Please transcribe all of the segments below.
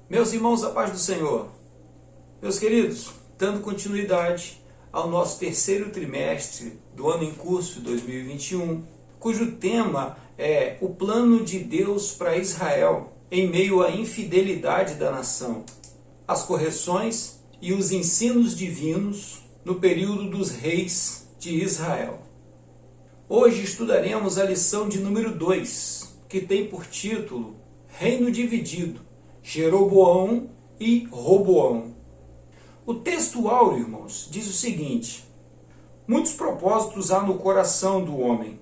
Meus irmãos, a paz do Senhor. Meus queridos, dando continuidade ao nosso terceiro trimestre do ano em curso 2021, cujo tema é o plano de Deus para Israel em meio à infidelidade da nação, as correções e os ensinos divinos no período dos reis de Israel. Hoje estudaremos a lição de número 2, que tem por título Reino Dividido, Jeroboão e Roboão. O texto áureo, irmãos, diz o seguinte: muitos propósitos há no coração do homem,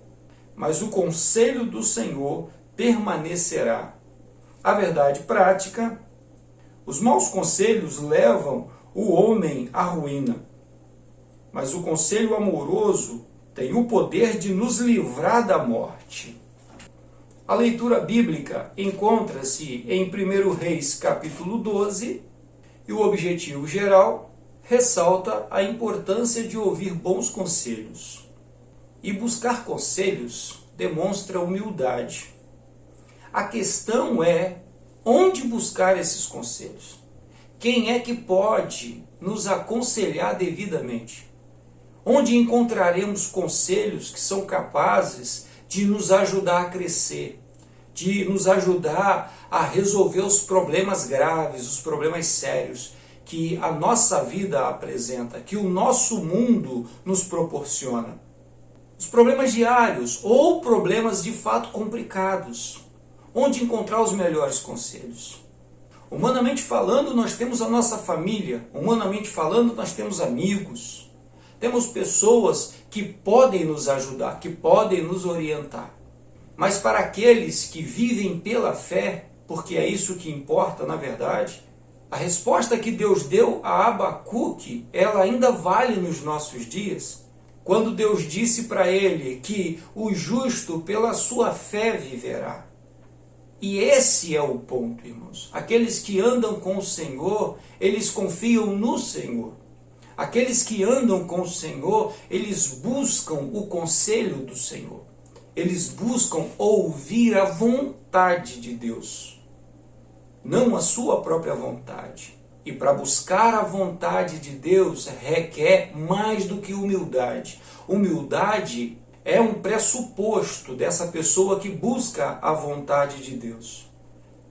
mas o conselho do Senhor permanecerá. A verdade prática: os maus conselhos levam o homem à ruína, mas o conselho amoroso tem o poder de nos livrar da morte. A leitura bíblica encontra-se em 1 Reis capítulo 12 e o objetivo geral ressalta a importância de ouvir bons conselhos. E buscar conselhos demonstra humildade. A questão é onde buscar esses conselhos. Quem é que pode nos aconselhar devidamente? Onde encontraremos conselhos que são capazes de nos ajudar a crescer, de nos ajudar a resolver os problemas graves, os problemas sérios que a nossa vida apresenta, que o nosso mundo nos proporciona. Os problemas diários ou problemas de fato complicados. Onde encontrar os melhores conselhos? Humanamente falando, nós temos a nossa família. Humanamente falando, nós temos amigos. Temos pessoas que podem nos ajudar, que podem nos orientar. Mas para aqueles que vivem pela fé, porque é isso que importa na verdade, a resposta que Deus deu a Abacuque, ela ainda vale nos nossos dias. Quando Deus disse para ele que o justo pela sua fé viverá. E esse é o ponto, irmãos. Aqueles que andam com o Senhor, eles confiam no Senhor. Aqueles que andam com o Senhor, eles buscam o conselho do Senhor. Eles buscam ouvir a vontade de Deus, não a sua própria vontade. E para buscar a vontade de Deus requer mais do que humildade. Humildade é um pressuposto dessa pessoa que busca a vontade de Deus.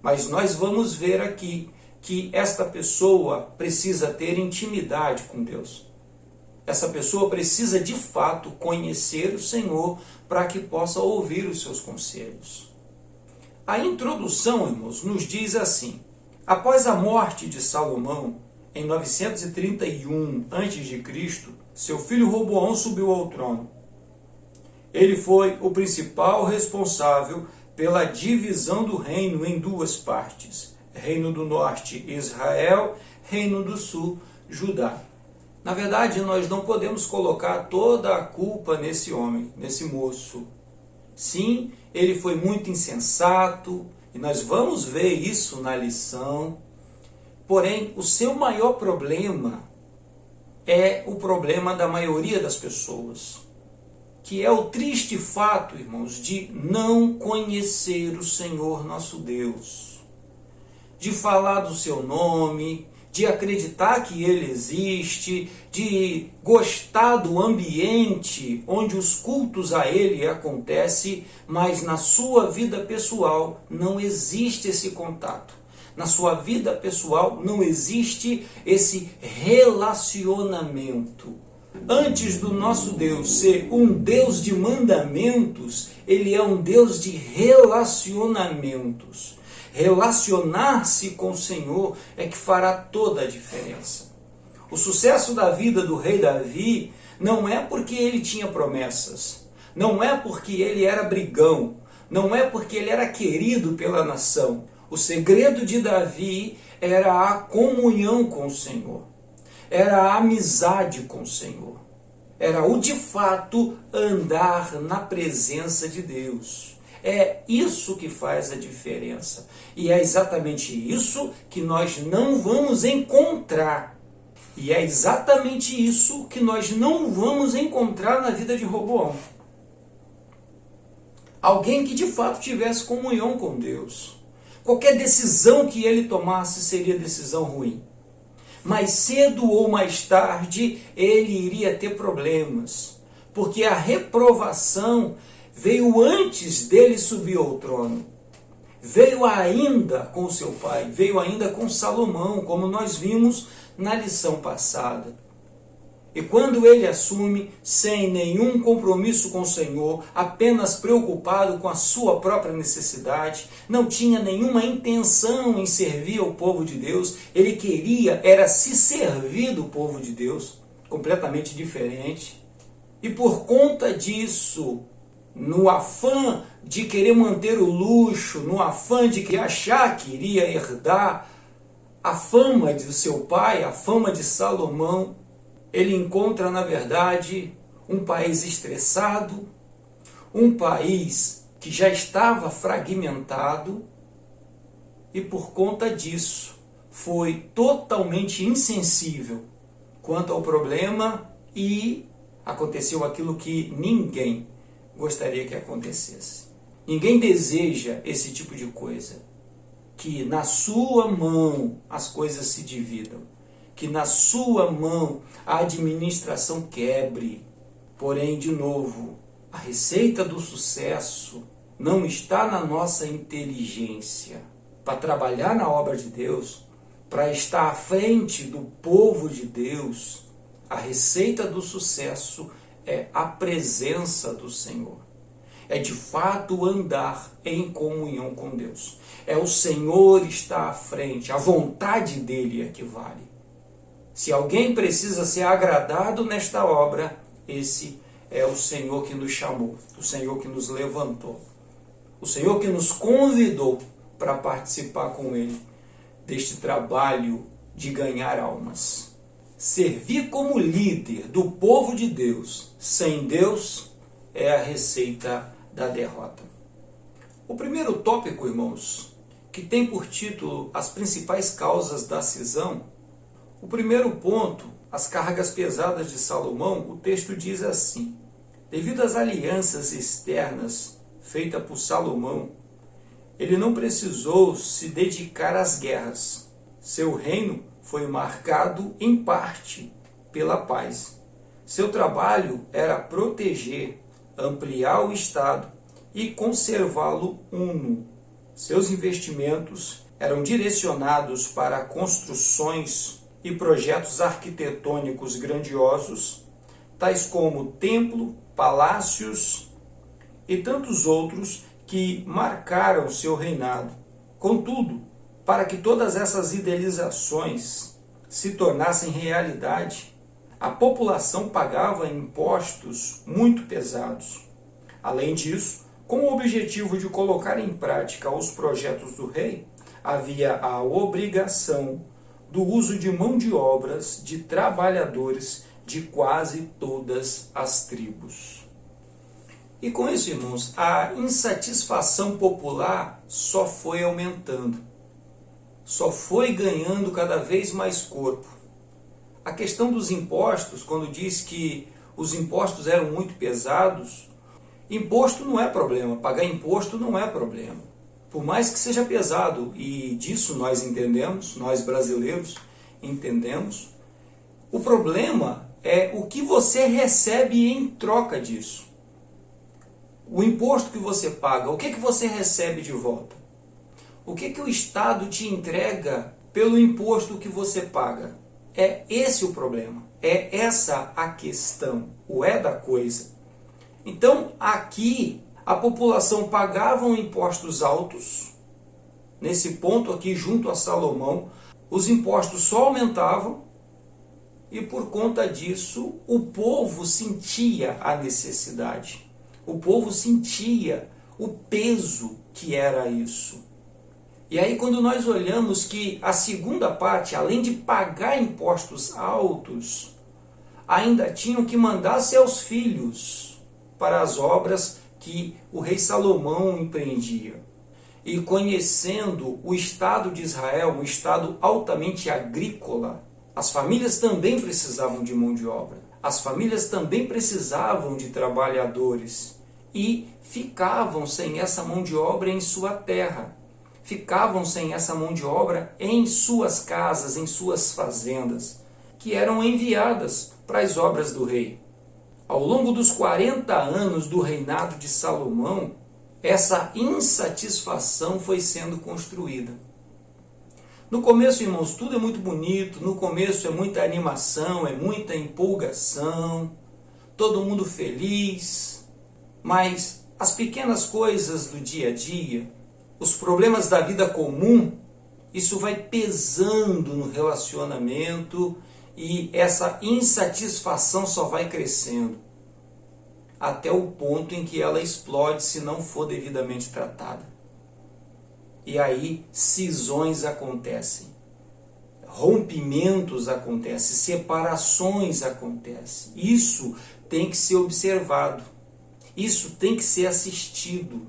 Mas nós vamos ver aqui que esta pessoa precisa ter intimidade com Deus. Essa pessoa precisa de fato conhecer o Senhor para que possa ouvir os seus conselhos. A introdução, irmãos, nos diz assim: após a morte de Salomão, em 931 a.C., seu filho Roboão subiu ao trono. Ele foi o principal responsável pela divisão do reino em duas partes: Reino do Norte, Israel; Reino do Sul, Judá. Na verdade, nós não podemos colocar toda a culpa nesse homem, nesse moço. Sim, ele foi muito insensato, e nós vamos ver isso na lição. Porém, o seu maior problema é o problema da maioria das pessoas, que é o triste fato, irmãos, de não conhecer o Senhor nosso Deus, de falar do seu nome, de acreditar que Ele existe, de gostar do ambiente onde os cultos a Ele acontecem, mas na sua vida pessoal não existe esse contato. Na sua vida pessoal não existe esse relacionamento. Antes do nosso Deus ser um Deus de mandamentos, Ele é um Deus de relacionamentos. Relacionar-se com o Senhor é que fará toda a diferença. O sucesso da vida do rei Davi não é porque ele tinha promessas, não é porque ele era brigão, não é porque ele era querido pela nação. O segredo de Davi era a comunhão com o Senhor, era a amizade com o Senhor, era o de fato andar na presença de Deus. É isso que faz a diferença. E é exatamente isso que nós não vamos encontrar. E é exatamente isso que nós não vamos encontrar na vida de Roboão. Alguém que de fato tivesse comunhão com Deus. Qualquer decisão que ele tomasse seria decisão ruim. Mais cedo ou mais tarde, ele iria ter problemas, porque a reprovação veio antes dele subir ao trono. Veio ainda com seu pai, veio ainda com Salomão, como nós vimos na lição passada. E quando ele assume, sem nenhum compromisso com o Senhor, apenas preocupado com a sua própria necessidade, não tinha nenhuma intenção em servir ao povo de Deus, ele queria era se servir do povo de Deus, completamente diferente. E por conta disso, no afã de querer manter o luxo, no afã de que achar que iria herdar a fama de seu pai, a fama de Salomão, ele encontra, na verdade, um país estressado, um país que já estava fragmentado e, por conta disso, foi totalmente insensível quanto ao problema e aconteceu aquilo que ninguém gostaria que acontecesse. Ninguém deseja esse tipo de coisa, que na sua mão as coisas se dividam, que na sua mão a administração quebre. Porém, de novo, a receita do sucesso não está na nossa inteligência. Para trabalhar na obra de Deus, para estar à frente do povo de Deus, a receita do sucesso é a presença do Senhor. É de fato andar em comunhão com Deus. É o Senhor estar à frente, a vontade dele é que vale. Se alguém precisa ser agradado nesta obra, esse é o Senhor que nos chamou, o Senhor que nos levantou, o Senhor que nos convidou para participar com Ele deste trabalho de ganhar almas. Servir como líder do povo de Deus, sem Deus, é a receita da derrota. O primeiro tópico, irmãos, que tem por título as principais causas da cisão, o primeiro ponto, as cargas pesadas de Salomão, o texto diz assim: devido às alianças externas feitas por Salomão, ele não precisou se dedicar às guerras. Seu reino foi marcado em parte pela paz. Seu trabalho era proteger, ampliar o Estado e conservá-lo uno. Seus investimentos eram direcionados para construções e projetos arquitetônicos grandiosos, tais como templo, palácios e tantos outros que marcaram seu reinado. Contudo, para que todas essas idealizações se tornassem realidade, a população pagava impostos muito pesados. Além disso, com o objetivo de colocar em prática os projetos do rei, havia a obrigação do uso de mão de obras de trabalhadores de quase todas as tribos. E com isso, irmãos, a insatisfação popular só foi aumentando, só foi ganhando cada vez mais corpo. A questão dos impostos, quando diz que os impostos eram muito pesados, imposto não é problema, pagar imposto não é problema. Por mais que seja pesado, e disso nós entendemos, nós brasileiros entendemos, o problema é o que você recebe em troca disso. O imposto que você paga, o que você recebe de volta? O que o Estado te entrega pelo imposto que você paga? É esse o problema, é essa a questão, o é da coisa. Então, aqui, a população pagava impostos altos. Nesse ponto aqui, junto a Salomão, os impostos só aumentavam e, por conta disso, o povo sentia a necessidade. O povo sentia o peso que era isso. E aí, quando nós olhamos que a segunda parte, além de pagar impostos altos, ainda tinham que mandar seus filhos para as obras que o rei Salomão empreendia. E conhecendo o Estado de Israel, um Estado altamente agrícola, as famílias também precisavam de mão de obra. As famílias também precisavam de trabalhadores e ficavam sem essa mão de obra em sua terra. ficavam sem essa mão de obra em suas casas, em suas fazendas, que eram enviadas para as obras do rei. Ao longo dos 40 anos do reinado de Salomão, essa insatisfação foi sendo construída. No começo, irmãos, tudo é muito bonito, no começo é muita animação, é muita empolgação, todo mundo feliz, mas as pequenas coisas do dia a dia, os problemas da vida comum, isso vai pesando no relacionamento e essa insatisfação só vai crescendo até o ponto em que ela explode se não for devidamente tratada. E aí cisões acontecem, rompimentos acontecem, separações acontecem. Isso tem que ser observado, isso tem que ser assistido.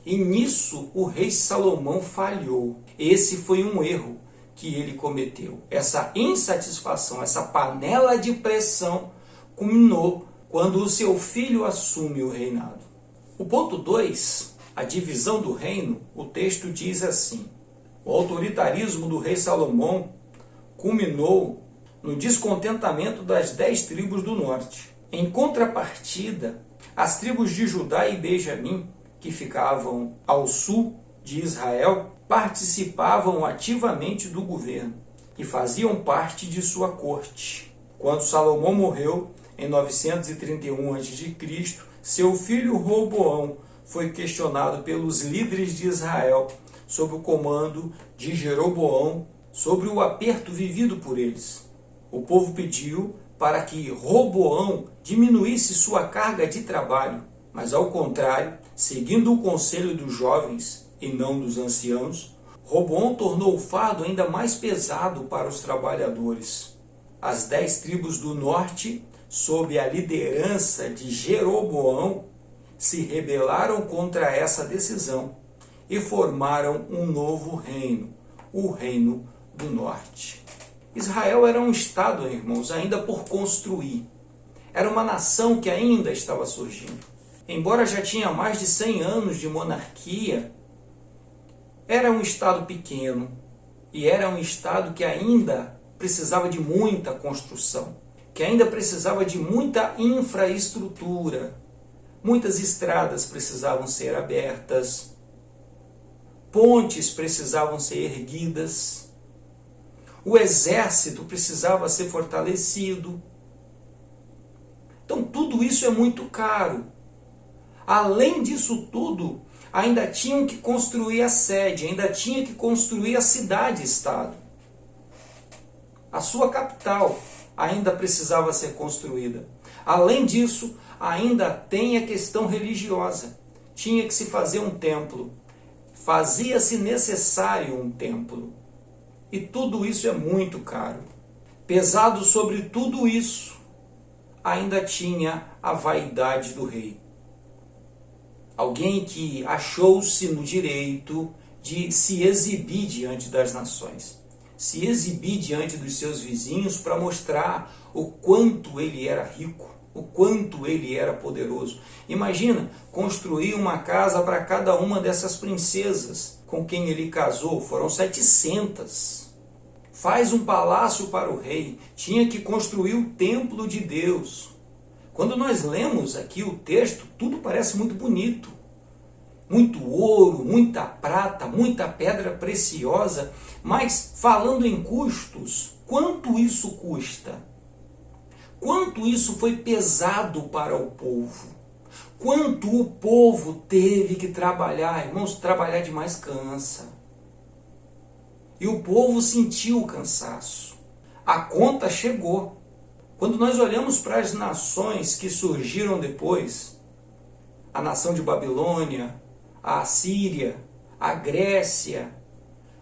E nisso o rei Salomão falhou. Esse foi um erro que ele cometeu. Essa insatisfação, essa panela de pressão culminou quando o seu filho assume o reinado. O ponto 2, a divisão do reino, o texto diz assim: o autoritarismo do rei Salomão culminou no descontentamento das 10 tribos do norte. Em contrapartida, as tribos de Judá e Benjamim, que ficavam ao sul de Israel, participavam ativamente do governo e faziam parte de sua corte. Quando Salomão morreu, em 931 a.C., seu filho Roboão foi questionado pelos líderes de Israel sob o comando de Jeroboão sobre o aperto vivido por eles. O povo pediu para que Roboão diminuísse sua carga de trabalho, mas ao contrário, seguindo o conselho dos jovens e não dos anciãos, Roboão tornou o fardo ainda mais pesado para os trabalhadores. As 10 tribos do norte, sob a liderança de Jeroboão, se rebelaram contra essa decisão e formaram um novo reino, o Reino do Norte. Israel era um estado, irmãos, ainda por construir. Era uma nação que ainda estava surgindo. Embora já tinha mais de 100 anos de monarquia, era um estado pequeno e era um estado que ainda precisava de muita construção, que ainda precisava de muita infraestrutura. Muitas estradas precisavam ser abertas, pontes precisavam ser erguidas, o exército precisava ser fortalecido. Então tudo isso é muito caro. Além disso tudo, ainda tinham que construir a sede, ainda tinha que construir a cidade-estado. A sua capital ainda precisava ser construída. Além disso, ainda tem a questão religiosa. Tinha que se fazer um templo. Fazia-se necessário um templo. E tudo isso é muito caro. Pesado sobre tudo isso, ainda tinha a vaidade do rei. Alguém que achou-se no direito de se exibir diante das nações. Se exibir diante dos seus vizinhos para mostrar o quanto ele era rico, o quanto ele era poderoso. Imagina construir uma casa para cada uma dessas princesas com quem ele casou. Foram 700. Faz um palácio para o rei. Tinha que construir o templo de Deus. Quando nós lemos aqui o texto, tudo parece muito bonito. Muito ouro, muita prata, muita pedra preciosa. Mas falando em custos, quanto isso custa? Quanto isso foi pesado para o povo? Quanto o povo teve que trabalhar? Irmãos, trabalhar demais cansa. E o povo sentiu o cansaço. A conta chegou. Quando nós olhamos para as nações que surgiram depois, a nação de Babilônia, a Assíria, a Grécia,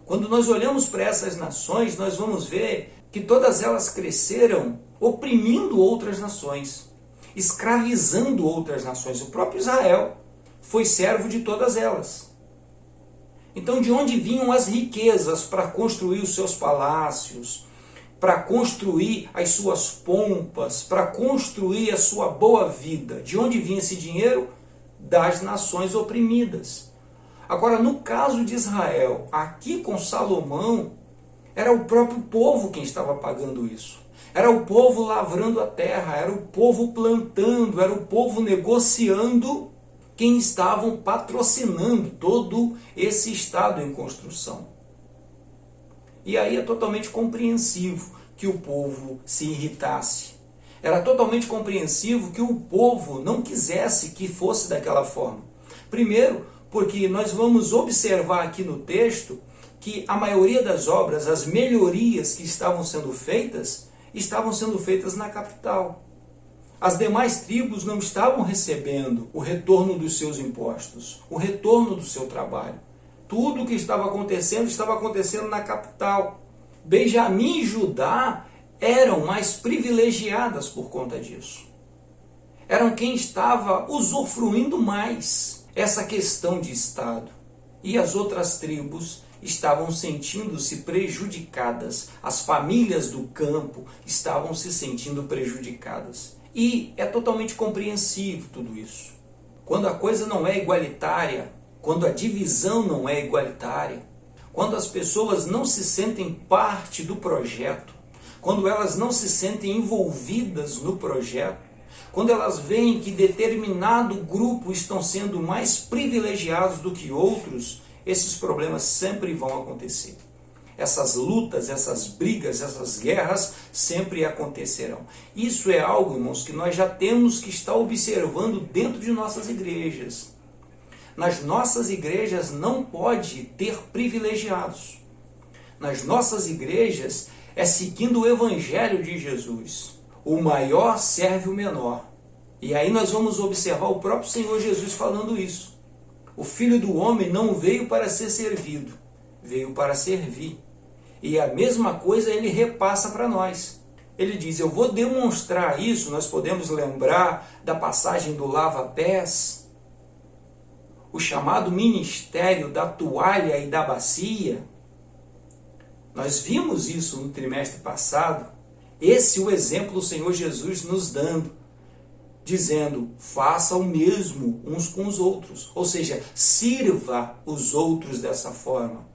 quando nós olhamos para essas nações, nós vamos ver que todas elas cresceram oprimindo outras nações, escravizando outras nações. O próprio Israel foi servo de todas elas. Então, de onde vinham as riquezas para construir os seus palácios, para construir as suas pompas, para construir a sua boa vida? De onde vinha esse dinheiro? Das nações oprimidas. Agora, no caso de Israel, aqui com Salomão, era o próprio povo quem estava pagando isso. Era o povo lavrando a terra, era o povo plantando, era o povo negociando, quem estavam patrocinando todo esse estado em construção. E aí é totalmente compreensivo que o povo se irritasse. Era totalmente compreensivo que o povo não quisesse que fosse daquela forma. Primeiro, porque nós vamos observar aqui no texto que a maioria das obras, as melhorias que estavam sendo feitas na capital. As demais tribos não estavam recebendo o retorno dos seus impostos, o retorno do seu trabalho. Tudo o que estava acontecendo na capital. Benjamim e Judá eram mais privilegiadas por conta disso. Eram quem estava usufruindo mais essa questão de Estado. E as outras tribos estavam sentindo-se prejudicadas. As famílias do campo estavam se sentindo prejudicadas. E é totalmente compreensível tudo isso. Quando a coisa não é igualitária, quando a divisão não é igualitária, quando as pessoas não se sentem parte do projeto, quando elas não se sentem envolvidas no projeto, quando elas veem que determinado grupo estão sendo mais privilegiados do que outros, esses problemas sempre vão acontecer. Essas lutas, essas brigas, essas guerras sempre acontecerão. Isso é algo, irmãos, que nós já temos que estar observando dentro de nossas igrejas. Nas nossas igrejas não pode ter privilegiados. Nas nossas igrejas é seguindo o Evangelho de Jesus. O maior serve o menor. E aí nós vamos observar o próprio Senhor Jesus falando isso. O Filho do Homem não veio para ser servido, veio para servir. E a mesma coisa ele repassa para nós. Ele diz, eu vou demonstrar isso, nós podemos lembrar da passagem do lava-pés, o chamado ministério da toalha e da bacia. Nós vimos isso no trimestre passado. Esse é o exemplo do Senhor Jesus nos dando, dizendo, faça o mesmo uns com os outros. Ou seja, sirva os outros dessa forma.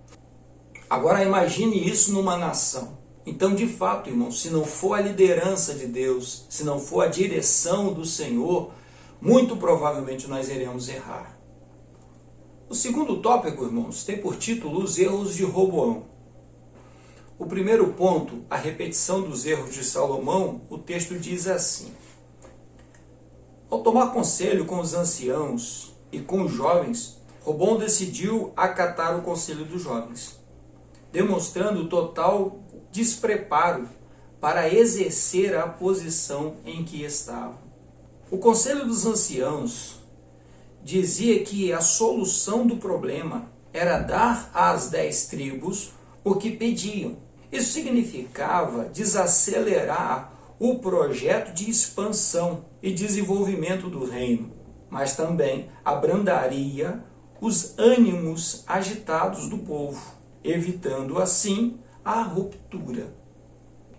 Agora imagine isso numa nação. Então, de fato, irmão, se não for a liderança de Deus, se não for a direção do Senhor, muito provavelmente nós iremos errar. O segundo tópico, irmãos, tem por título os erros de Roboão. O primeiro ponto, a repetição dos erros de Salomão, o texto diz assim. Ao tomar conselho com os anciãos e com os jovens, Roboão decidiu acatar o conselho dos jovens, demonstrando total despreparo para exercer a posição em que estava. O conselho dos anciãos dizia que a solução do problema era dar às 10 tribos o que pediam. Isso significava desacelerar o projeto de expansão e desenvolvimento do reino, mas também abrandaria os ânimos agitados do povo, evitando assim a ruptura.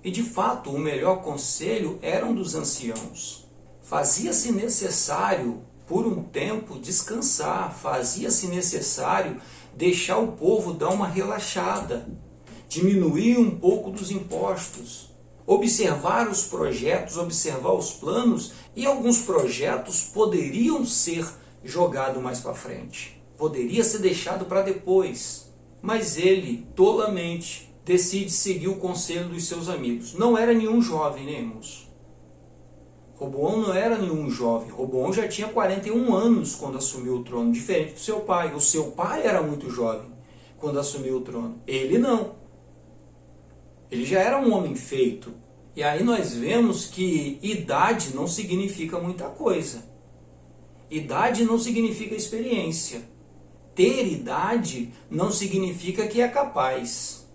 E de fato, o melhor conselho era um dos anciãos. Fazia-se necessário, por um tempo, descansar, fazia-se necessário deixar o povo dar uma relaxada, diminuir um pouco dos impostos, observar os projetos, observar os planos, e alguns projetos poderiam ser jogados mais para frente, poderia ser deixado para depois, mas ele, tolamente, decide seguir o conselho dos seus amigos. Não era nenhum jovem, né, irmãos? Roboão não era nenhum jovem. Roboão já tinha 41 anos quando assumiu o trono, diferente do seu pai. O seu pai era muito jovem quando assumiu o trono. Ele não. Ele já era um homem feito. E aí nós vemos que idade não significa muita coisa. Idade não significa experiência. Ter idade não significa que é capaz.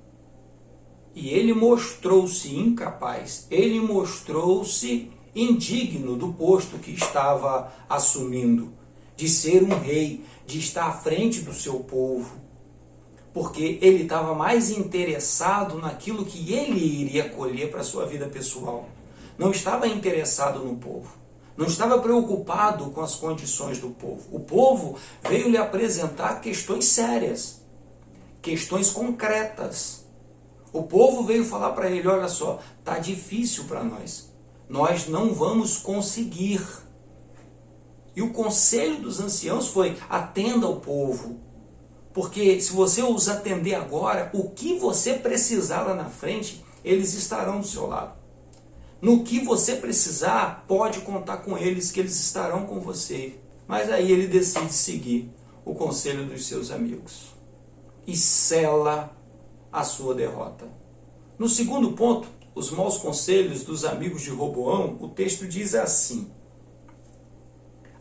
E ele mostrou-se incapaz. Ele mostrou-se indigno do posto que estava assumindo, de ser um rei, de estar à frente do seu povo, porque ele estava mais interessado naquilo que ele iria colher para a sua vida pessoal. Não estava interessado no povo, não estava preocupado com as condições do povo. O povo veio lhe apresentar questões sérias, questões concretas. O povo veio falar para ele, olha só, está difícil para nós não vamos conseguir. E o conselho dos anciãos foi, atenda ao povo, porque se você os atender agora, o que você precisar lá na frente, eles estarão do seu lado. No que você precisar, pode contar com eles, que eles estarão com você. Mas aí ele decide seguir o conselho dos seus amigos e sela a sua derrota. No segundo ponto, os maus conselhos dos amigos de Roboão, o texto diz assim: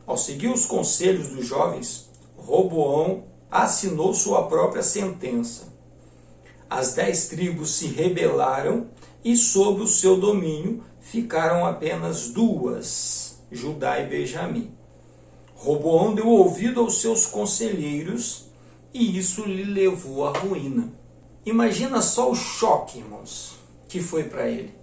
ao seguir os conselhos dos jovens, Roboão assinou sua própria sentença. As 10 tribos se rebelaram e sob o seu domínio ficaram apenas 2, Judá e Benjamim. Roboão deu ouvido aos seus conselheiros e isso lhe levou à ruína. Imagina só o choque, irmãos, que foi para ele.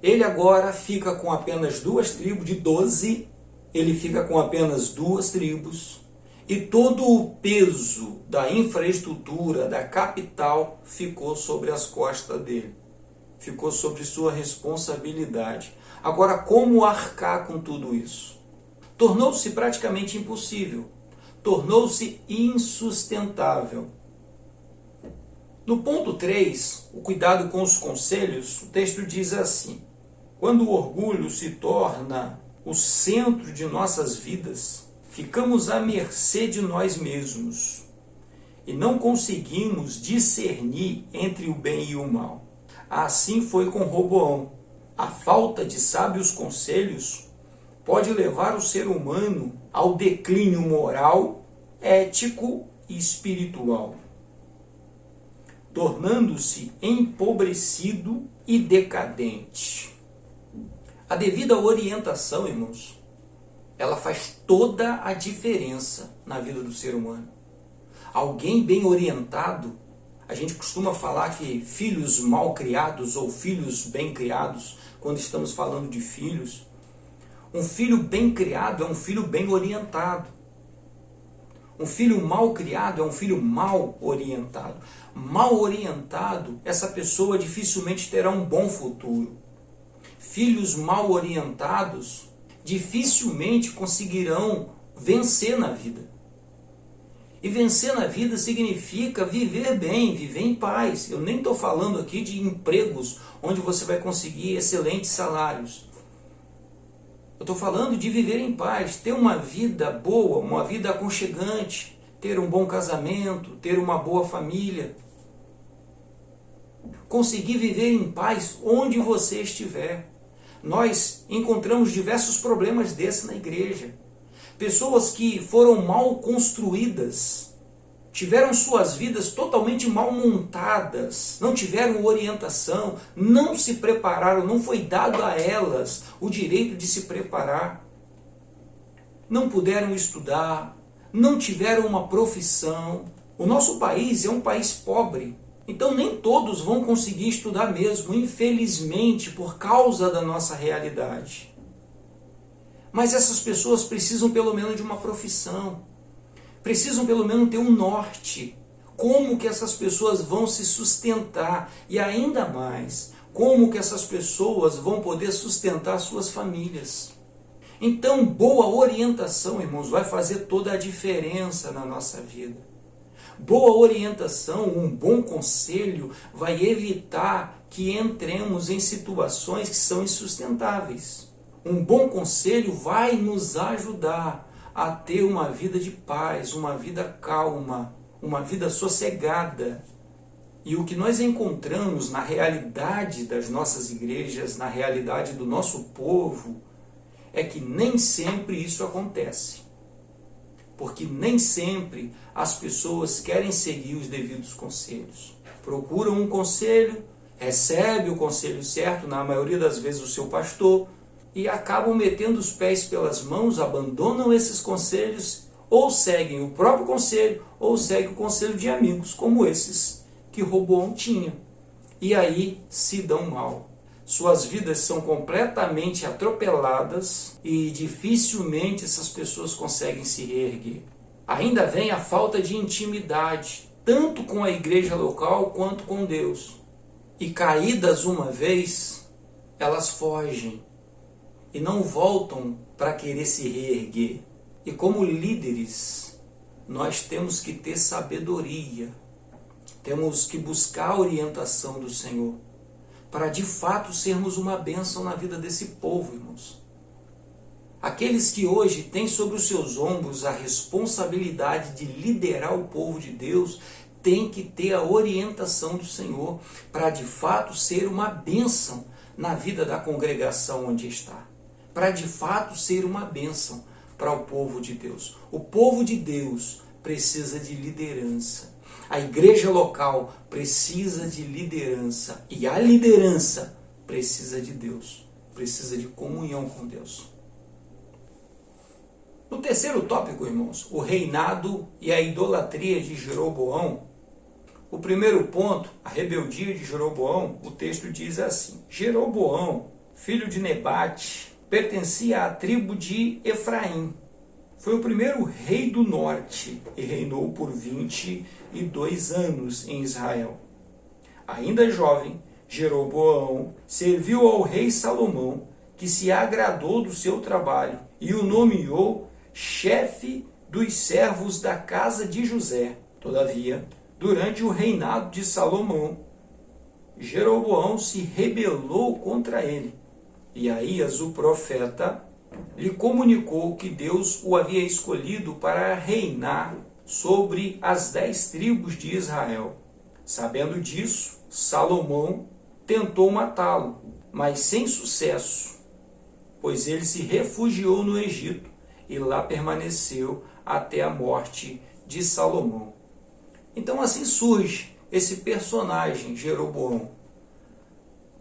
Ele agora fica com apenas 2 tribos, de 12, ele fica com apenas 2 tribos, e todo o peso da infraestrutura, da capital, ficou sobre as costas dele. Ficou sobre sua responsabilidade. Agora, como arcar com tudo isso? Tornou-se praticamente impossível. Tornou-se insustentável. No ponto 3, o cuidado com os conselhos, o texto diz assim: quando o orgulho se torna o centro de nossas vidas, ficamos à mercê de nós mesmos e não conseguimos discernir entre o bem e o mal. Assim foi com Roboão. A falta de sábios conselhos pode levar o ser humano ao declínio moral, ético e espiritual, tornando-se empobrecido e decadente. A devida orientação, irmãos, ela faz toda a diferença na vida do ser humano. Alguém bem orientado, a gente costuma falar que filhos mal criados ou filhos bem criados, quando estamos falando de filhos, um filho bem criado é um filho bem orientado. Um filho mal criado é um filho mal orientado. Mal orientado, essa pessoa dificilmente terá um bom futuro. Filhos mal orientados dificilmente conseguirão vencer na vida. E vencer na vida significa viver bem, viver em paz. Eu nem estou falando aqui de empregos onde você vai conseguir excelentes salários. Eu estou falando de viver em paz, ter uma vida boa, uma vida aconchegante, ter um bom casamento, ter uma boa família. Conseguir viver em paz onde você estiver. Nós encontramos diversos problemas desses na igreja. Pessoas que foram mal construídas, tiveram suas vidas totalmente mal montadas, não tiveram orientação, não se prepararam, não foi dado a elas o direito de se preparar. Não puderam estudar, não tiveram uma profissão. O nosso país é um país pobre, então nem todos vão conseguir estudar mesmo, infelizmente, por causa da nossa realidade. Mas essas pessoas precisam pelo menos de uma profissão. Precisam pelo menos ter um norte. Como que essas pessoas vão se sustentar? E ainda mais, como que essas pessoas vão poder sustentar suas famílias? Então, boa orientação, irmãos, vai fazer toda a diferença na nossa vida. Boa orientação, um bom conselho vai evitar que entremos em situações que são insustentáveis. Um bom conselho vai nos ajudar a ter uma vida de paz, uma vida calma, uma vida sossegada. E o que nós encontramos na realidade das nossas igrejas, na realidade do nosso povo, é que nem sempre isso acontece. Porque nem sempre as pessoas querem seguir os devidos conselhos. Procuram um conselho, recebe o conselho certo, na maioria das vezes o seu pastor, e acabam metendo os pés pelas mãos, abandonam esses conselhos, ou seguem o próprio conselho, ou seguem o conselho de amigos, como esses que Roboão tinha. E aí se dão mal. suas vidas são completamente atropeladas e dificilmente essas pessoas conseguem se reerguer. Ainda vem a falta de intimidade, tanto com a igreja local quanto com Deus. E caídas uma vez, elas fogem e não voltam para querer se reerguer. E como líderes, nós temos que ter sabedoria, temos que buscar a orientação do Senhor, para de fato sermos uma bênção na vida desse povo, irmãos. Aqueles que hoje têm sobre os seus ombros a responsabilidade de liderar o povo de Deus, têm que ter a orientação do Senhor, para de fato ser uma bênção na vida da congregação onde está. Para de fato ser uma bênção para o povo de Deus. O povo de Deus precisa de liderança. A igreja local precisa de liderança. E a liderança precisa de Deus. Precisa de comunhão com Deus. No terceiro tópico, irmãos, o reinado e a idolatria de Jeroboão. O primeiro ponto, a rebeldia de Jeroboão, o texto diz assim: Jeroboão, filho de Nebate, pertencia à tribo de Efraim. Foi o primeiro rei do norte e reinou por 22 anos em Israel. Ainda jovem, Jeroboão serviu ao rei Salomão, que se agradou do seu trabalho e o nomeou chefe dos servos da casa de José. Todavia, durante o reinado de Salomão, Jeroboão se rebelou contra ele. E Aías, o profeta, lhe comunicou que Deus o havia escolhido para reinar sobre as 10 tribos de Israel. Sabendo disso, Salomão tentou matá-lo, mas sem sucesso, pois ele se refugiou no Egito e lá permaneceu até a morte de Salomão. Então assim surge esse personagem, Jeroboão.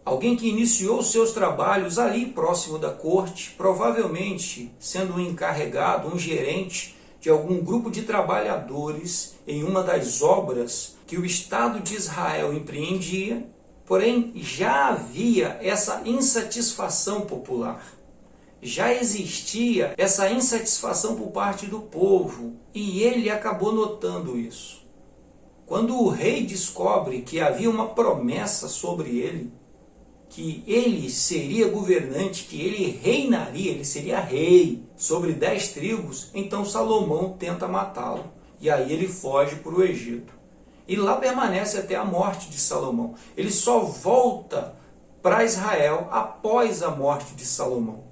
Alguém que iniciou seus trabalhos ali próximo da corte, provavelmente sendo um encarregado, um gerente de algum grupo de trabalhadores em uma das obras que o Estado de Israel empreendia. Porém, já havia essa insatisfação popular. Já existia essa insatisfação por parte do povo e ele acabou notando isso. Quando o rei descobre que havia uma promessa sobre ele, que ele seria governante, que ele reinaria, ele seria rei sobre 10 tribos, então Salomão tenta matá-lo. E aí ele foge para o Egito. E lá permanece até a morte de Salomão. Ele só volta para Israel após a morte de Salomão.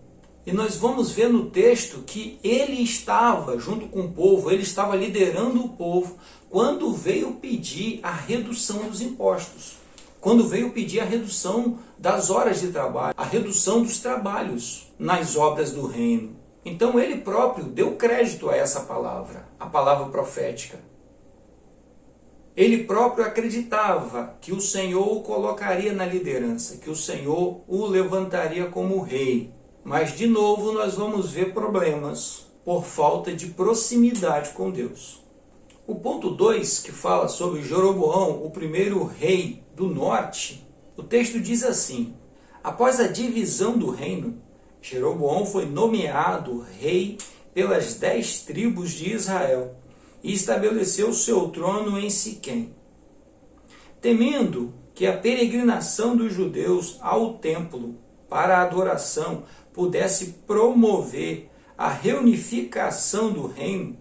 E nós vamos ver no texto que ele estava junto com o povo, ele estava liderando o povo quando veio pedir a redução dos impostos. Quando veio pedir a redução das horas de trabalho, a redução dos trabalhos nas obras do reino. Então ele próprio deu crédito a essa palavra, a palavra profética. Ele próprio acreditava que o Senhor o colocaria na liderança, que o Senhor o levantaria como rei. Mas de novo nós vamos ver problemas por falta de proximidade com Deus. O ponto 2, que fala sobre Jeroboão, o primeiro rei do norte, o texto diz assim: após a divisão do reino, Jeroboão foi nomeado rei pelas 10 tribos de Israel e estabeleceu seu trono em Siquém. Temendo que a peregrinação dos judeus ao templo para a adoração pudesse promover a reunificação do reino,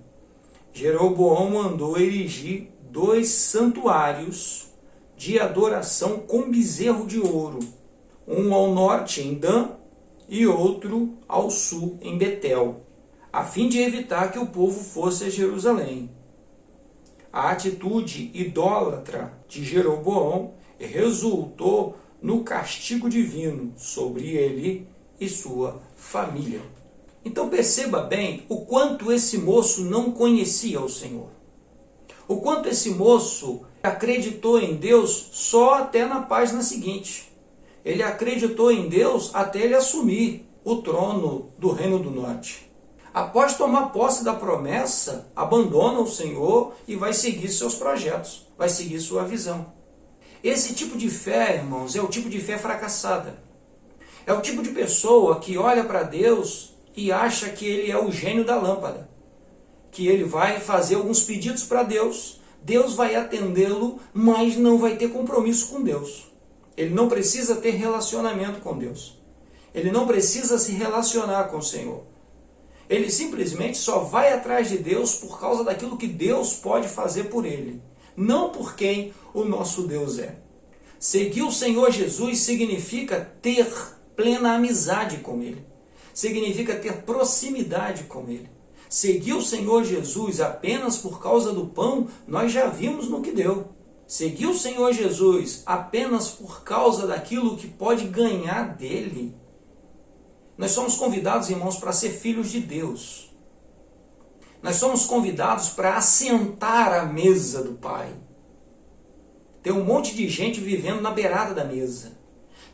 Jeroboão mandou erigir 2 santuários de adoração com bezerro de ouro, um ao norte em Dan e outro ao sul em Betel, a fim de evitar que o povo fosse a Jerusalém. A atitude idólatra de Jeroboão resultou no castigo divino sobre ele e sua família. Então perceba bem o quanto esse moço não conhecia o Senhor. O quanto esse moço acreditou em Deus só até na página seguinte. Ele acreditou em Deus até ele assumir o trono do Reino do Norte. Após tomar posse da promessa, abandona o Senhor e vai seguir seus projetos, vai seguir sua visão. Esse tipo de fé, irmãos, é o tipo de fé fracassada. É o tipo de pessoa que olha para Deus e acha que ele é o gênio da lâmpada, que ele vai fazer alguns pedidos para Deus, Deus vai atendê-lo, mas não vai ter compromisso com Deus. Ele não precisa ter relacionamento com Deus. Ele não precisa se relacionar com o Senhor. Ele simplesmente só vai atrás de Deus por causa daquilo que Deus pode fazer por ele, não por quem o nosso Deus é. Seguir o Senhor Jesus significa ter plena amizade com Ele. Significa ter proximidade com Ele. Seguir o Senhor Jesus apenas por causa do pão, nós já vimos no que deu. Seguir o Senhor Jesus apenas por causa daquilo que pode ganhar dele. Nós somos convidados, irmãos, para ser filhos de Deus. Nós somos convidados para assentar à mesa do Pai. Tem um monte de gente vivendo na beirada da mesa.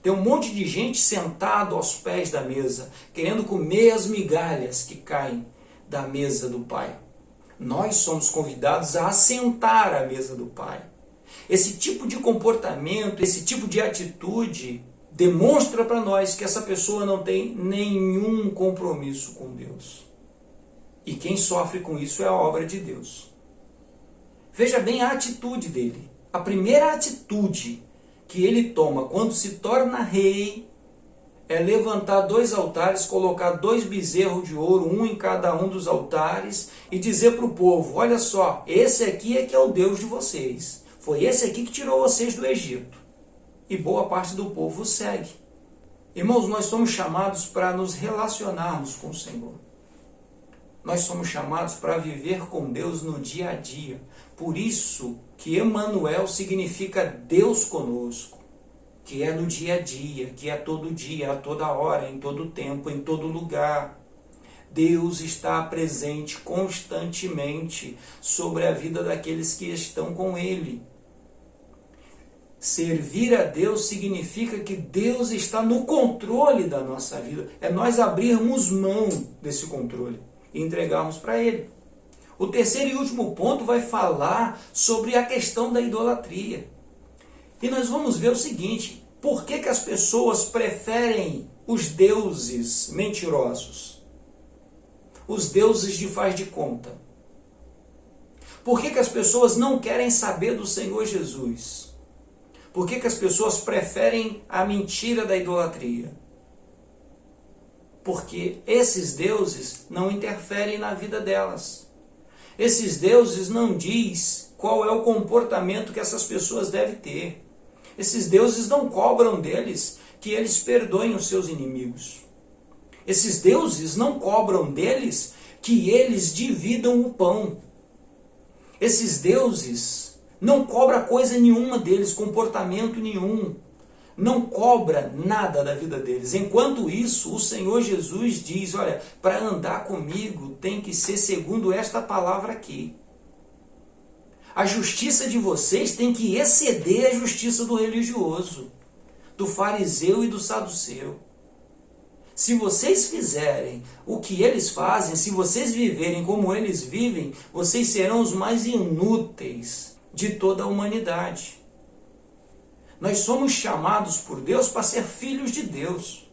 Tem um monte de gente sentado aos pés da mesa, querendo comer as migalhas que caem da mesa do Pai. Nós somos convidados a assentar à mesa do Pai. Esse tipo de comportamento, esse tipo de atitude demonstra para nós que essa pessoa não tem nenhum compromisso com Deus. E quem sofre com isso é a obra de Deus. Veja bem a atitude dele. A primeira atitude que ele toma quando se torna rei é levantar 2 altares, colocar 2 bezerros de ouro, um em cada um dos altares, e dizer para o povo: olha só, esse aqui é que é o Deus de vocês. Foi esse aqui que tirou vocês do Egito. E boa parte do povo segue. Irmãos, nós somos chamados para nos relacionarmos com o Senhor. Nós somos chamados para viver com Deus no dia a dia. Por isso que Emanuel significa Deus conosco, que é no dia a dia, que é todo dia, a toda hora, em todo tempo, em todo lugar. Deus está presente constantemente sobre a vida daqueles que estão com Ele. Servir a Deus significa que Deus está no controle da nossa vida. É nós abrirmos mão desse controle e entregarmos para Ele. O terceiro e último ponto vai falar sobre a questão da idolatria. E nós vamos ver o seguinte: por que as pessoas preferem os deuses mentirosos? Os deuses de faz de conta? Por que as pessoas não querem saber do Senhor Jesus? Por que as pessoas preferem a mentira da idolatria? Porque esses deuses não interferem na vida delas. Esses deuses não diz qual é o comportamento que essas pessoas devem ter. Esses deuses não cobram deles que eles perdoem os seus inimigos. Esses deuses não cobram deles que eles dividam o pão. Esses deuses não cobram coisa nenhuma deles, comportamento nenhum. Não cobra nada da vida deles. Enquanto isso, o Senhor Jesus diz: olha, para andar comigo tem que ser segundo esta palavra aqui. A justiça de vocês tem que exceder a justiça do religioso, do fariseu e do saduceu. Se vocês fizerem o que eles fazem, se vocês viverem como eles vivem, vocês serão os mais inúteis de toda a humanidade. Nós somos chamados por Deus para ser filhos de Deus.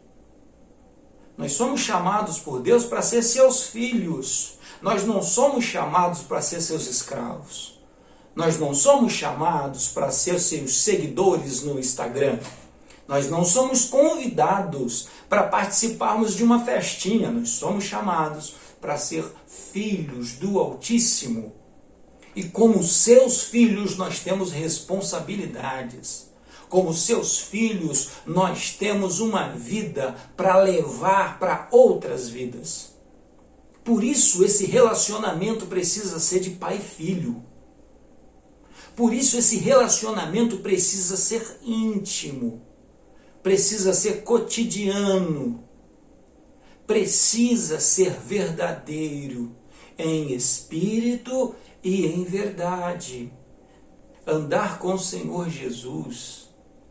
Nós somos chamados por Deus para ser seus filhos. Nós não somos chamados para ser seus escravos. Nós não somos chamados para ser seus seguidores no Instagram. Nós não somos convidados para participarmos de uma festinha. Nós somos chamados para ser filhos do Altíssimo. E como seus filhos, nós temos responsabilidades. Como seus filhos, nós temos uma vida para levar para outras vidas. Por isso, esse relacionamento precisa ser de pai e filho. Por isso, esse relacionamento precisa ser íntimo. Precisa ser cotidiano. Precisa ser verdadeiro, em espírito e em verdade. Andar com o Senhor Jesus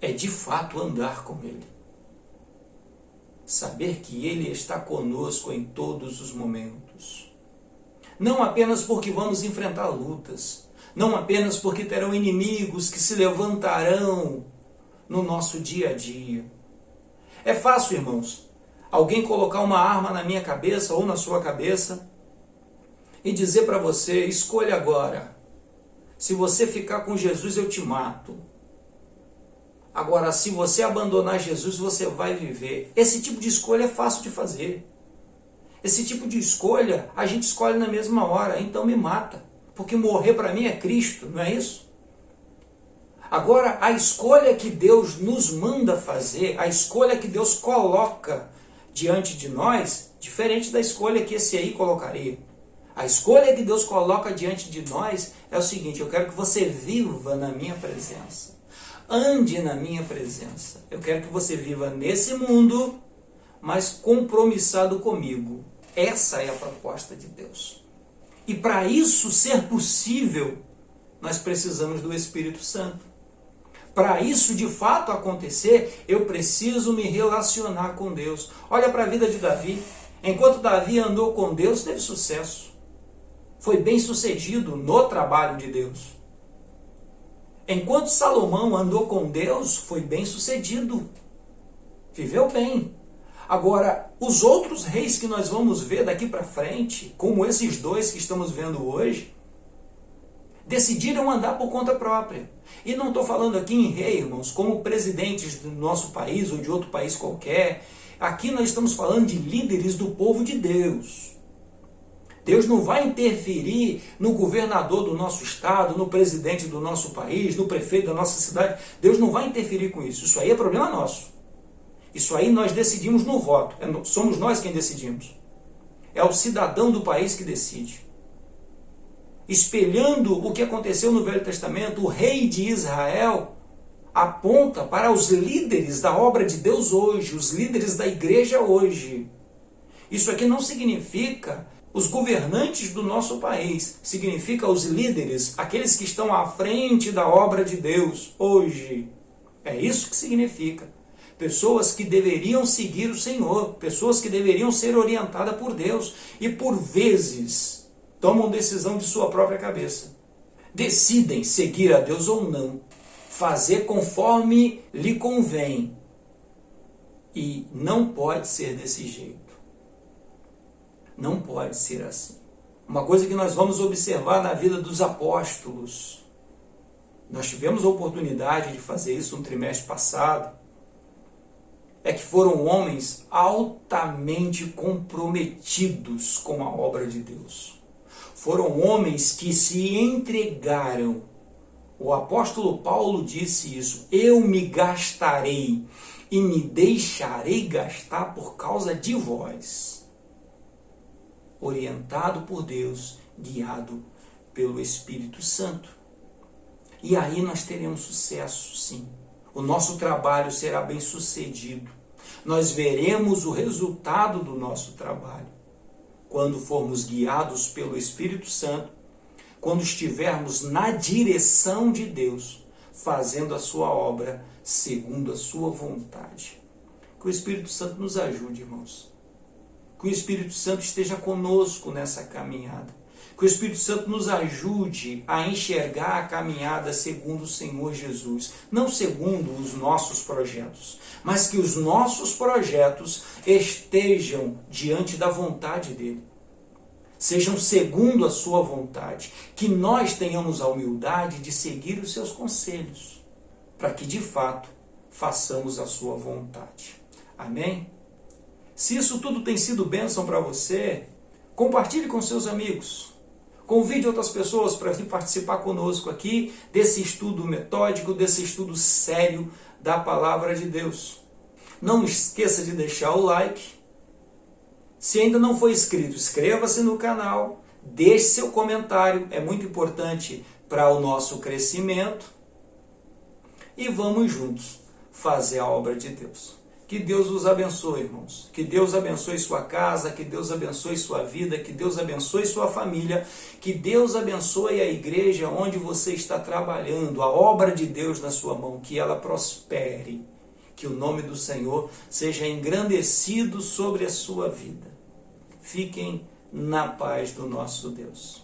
é de fato andar com Ele. Saber que Ele está conosco em todos os momentos. Não apenas porque vamos enfrentar lutas, não apenas porque terão inimigos que se levantarão no nosso dia a dia. É fácil, irmãos, alguém colocar uma arma na minha cabeça ou na sua cabeça e dizer para você, escolha agora. Se você ficar com Jesus, eu te mato. Agora, se você abandonar Jesus, você vai viver. Esse tipo de escolha é fácil de fazer. Esse tipo de escolha, a gente escolhe na mesma hora. Então me mata. Porque morrer para mim é Cristo, não é isso? Agora, a escolha que Deus nos manda fazer, a escolha que Deus coloca diante de nós, diferente da escolha que esse aí colocaria. A escolha que Deus coloca diante de nós é o seguinte: eu quero que você viva na minha presença. Ande na minha presença. Eu quero que você viva nesse mundo, mas compromissado comigo. Essa é a proposta de Deus. E para isso ser possível, nós precisamos do Espírito Santo. Para isso de fato acontecer, eu preciso me relacionar com Deus. Olha para a vida de Davi. Enquanto Davi andou com Deus, teve sucesso. Foi bem sucedido no trabalho de Deus. Enquanto Salomão andou com Deus, foi bem sucedido. Viveu bem. Agora, os outros reis que nós vamos ver daqui para frente, como esses dois que estamos vendo hoje, decidiram andar por conta própria. E não estou falando aqui em rei, irmãos, como presidentes do nosso país ou de outro país qualquer. Aqui nós estamos falando de líderes do povo de Deus. Deus não vai interferir no governador do nosso estado, no presidente do nosso país, no prefeito da nossa cidade. Deus não vai interferir com isso. Isso aí é problema nosso. Isso aí nós decidimos no voto. Somos nós quem decidimos. É o cidadão do país que decide. Espelhando o que aconteceu no Velho Testamento, o rei de Israel aponta para os líderes da obra de Deus hoje, os líderes da igreja hoje. Isso aqui não significa os governantes do nosso país, significa os líderes, aqueles que estão à frente da obra de Deus hoje. É isso que significa. Pessoas que deveriam seguir o Senhor, pessoas que deveriam ser orientadas por Deus e por vezes tomam decisão de sua própria cabeça. Decidem seguir a Deus ou não, fazer conforme lhe convém. E não pode ser desse jeito. Não pode ser assim. Uma coisa que nós vamos observar na vida dos apóstolos. Nós tivemos a oportunidade de fazer isso no trimestre passado. É que foram homens altamente comprometidos com a obra de Deus. Foram homens que se entregaram. O apóstolo Paulo disse isso: eu me gastarei e me deixarei gastar por causa de vós. Orientado por Deus, guiado pelo Espírito Santo. E aí nós teremos sucesso, sim. O nosso trabalho será bem sucedido. Nós veremos o resultado do nosso trabalho. Quando formos guiados pelo Espírito Santo, quando estivermos na direção de Deus, fazendo a sua obra segundo a sua vontade. Que o Espírito Santo nos ajude, irmãos. Que o Espírito Santo esteja conosco nessa caminhada. Que o Espírito Santo nos ajude a enxergar a caminhada segundo o Senhor Jesus. Não segundo os nossos projetos, mas que os nossos projetos estejam diante da vontade dEle. Sejam segundo a sua vontade. Que nós tenhamos a humildade de seguir os seus conselhos, para que de fato façamos a sua vontade. Amém? Se isso tudo tem sido bênção para você, compartilhe com seus amigos. Convide outras pessoas para vir participar conosco aqui desse estudo metódico, desse estudo sério da Palavra de Deus. Não esqueça de deixar o like. Se ainda não for inscrito, inscreva-se no canal. Deixe seu comentário, é muito importante para o nosso crescimento. E vamos juntos fazer a obra de Deus. Que Deus os abençoe, irmãos. Que Deus abençoe sua casa, que Deus abençoe sua vida, que Deus abençoe sua família, que Deus abençoe a igreja onde você está trabalhando, a obra de Deus na sua mão, que ela prospere, que o nome do Senhor seja engrandecido sobre a sua vida. Fiquem na paz do nosso Deus.